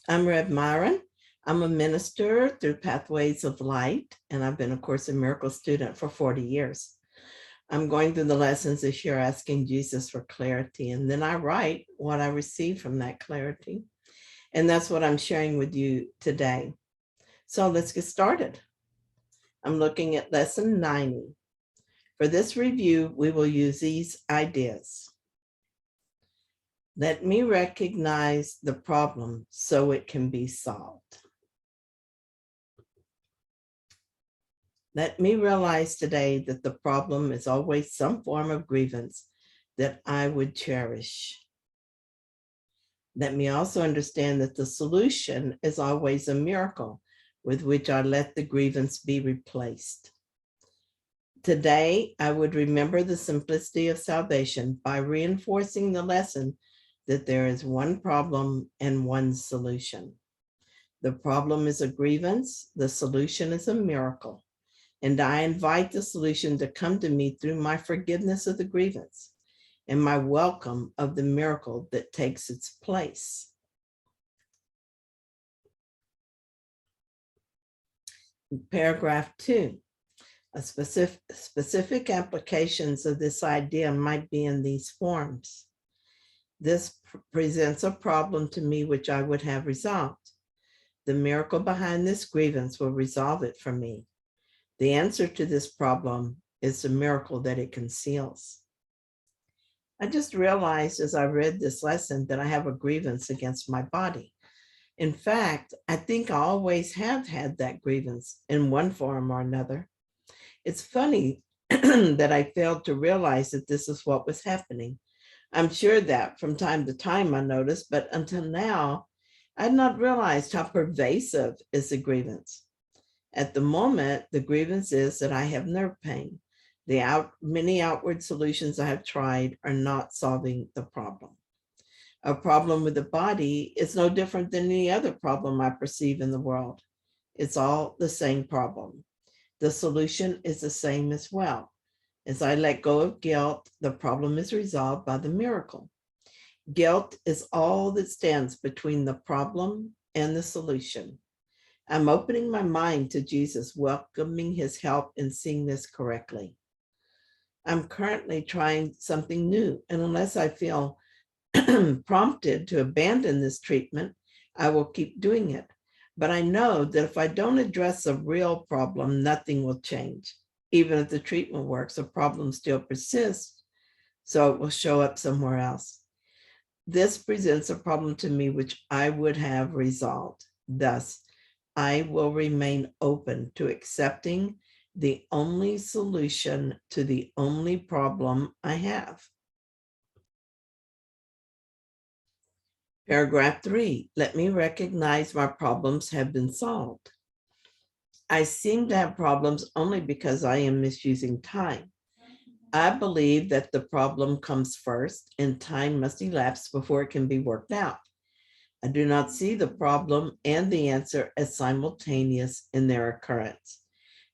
I'm Reb Myron. I'm a minister through Pathways of Light, and I've been a Course in Miracles student for 40 years. I'm going through the lessons this year asking Jesus for clarity, and then I write what I receive from that clarity. And that's what I'm sharing with you today. So let's get started. I'm looking at lesson 90. For this review, we will use these ideas. Let me recognize the problem so it can be solved. Let me realize today that the problem is always some form of grievance that I would cherish. Let me also understand that the solution is always a miracle with which I let the grievance be replaced. Today, I would remember the simplicity of salvation by reinforcing the lesson that there is one problem and one solution. The problem is a grievance, the solution is a miracle. And I invite the solution to come to me through my forgiveness of the grievance and my welcome of the miracle that takes its place. Paragraph 2. Specific applications of this idea might be in these forms. This presents a problem to me which I would have resolved. The miracle behind this grievance will resolve it for me. The answer to this problem is the miracle that it conceals. I just realized as I read this lesson that I have a grievance against my body. In fact, I think I always have had that grievance in one form or another. It's funny that I failed to realize that this is what was happening. I'm sure that from time to time I noticed, but until now, I had not realized how pervasive is the grievance. At the moment, the grievance is that I have nerve pain. Many outward solutions I have tried are not solving the problem. A problem with the body is no different than any other problem I perceive in the world. It's all the same problem. The solution is the same as well. As I let go of guilt, the problem is resolved by the miracle. Guilt is all that stands between the problem and the solution. I'm opening my mind to Jesus, welcoming his help in seeing this correctly. I'm currently trying something new, and unless I feel prompted to abandon this treatment, I will keep doing it. But I know that if I don't address a real problem, nothing will change. Even if the treatment works, the problem still persists, so it will show up somewhere else. This presents a problem to me which I would have resolved. Thus, I will remain open to accepting the only solution to the only problem I have. Paragraph 3, let me recognize my problems have been solved. I seem to have problems only because I am misusing time. I believe that the problem comes first and time must elapse before it can be worked out. I do not see the problem and the answer as simultaneous in their occurrence.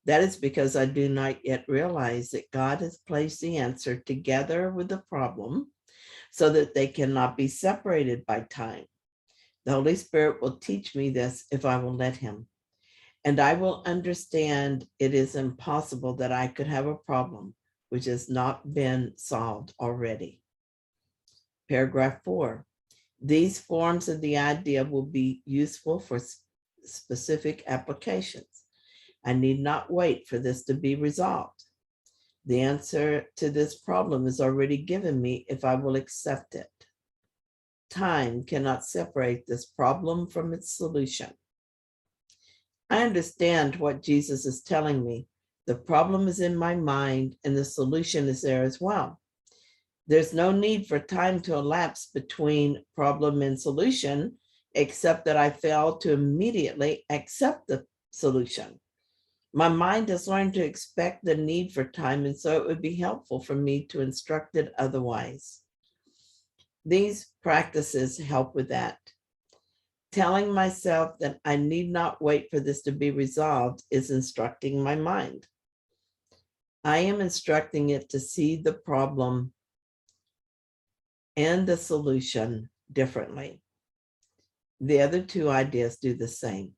That is because I do not yet realize that God has placed the answer together with the problem so that they cannot be separated by time. The Holy Spirit will teach me this if I will let him. And I will understand it is impossible that I could have a problem which has not been solved already. Paragraph 4. These forms of the idea will be useful for specific applications. I need not wait for this to be resolved. The answer to this problem is already given me if I will accept it. Time cannot separate this problem from its solution. I understand what Jesus is telling me. The problem is in my mind and the solution is there as well. There's no need for time to elapse between problem and solution, except that I fail to immediately accept the solution. My mind has learned to expect the need for time, and so it would be helpful for me to instruct it otherwise. These practices help with that. Telling myself that I need not wait for this to be resolved is instructing my mind. I am instructing it to see the problem and the solution differently. The other two ideas do the same.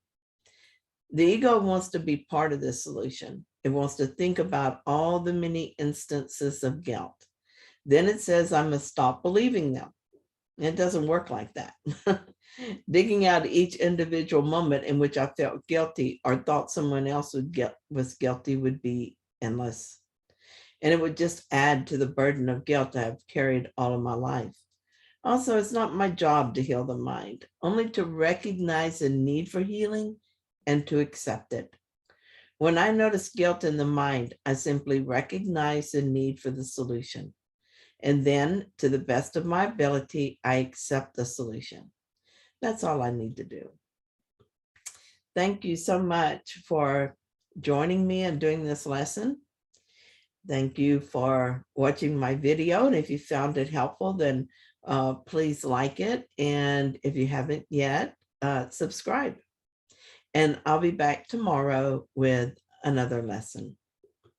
The ego wants to be part of the solution. It wants to think about all the many instances of guilt. Then it says, I must stop believing them. It doesn't work like that. Digging out each individual moment in which I felt guilty or thought someone else was guilty would be endless. And it would just add to the burden of guilt I have carried all of my life. Also, it's not my job to heal the mind, only to recognize the need for healing and to accept it. When I notice guilt in the mind, I simply recognize the need for the solution. And then, to the best of my ability, I accept the solution. That's all I need to do. Thank you so much for joining me and doing this lesson. Thank you for watching my video. And if you found it helpful, then please like it. And if you haven't yet, subscribe. And I'll be back tomorrow with another lesson.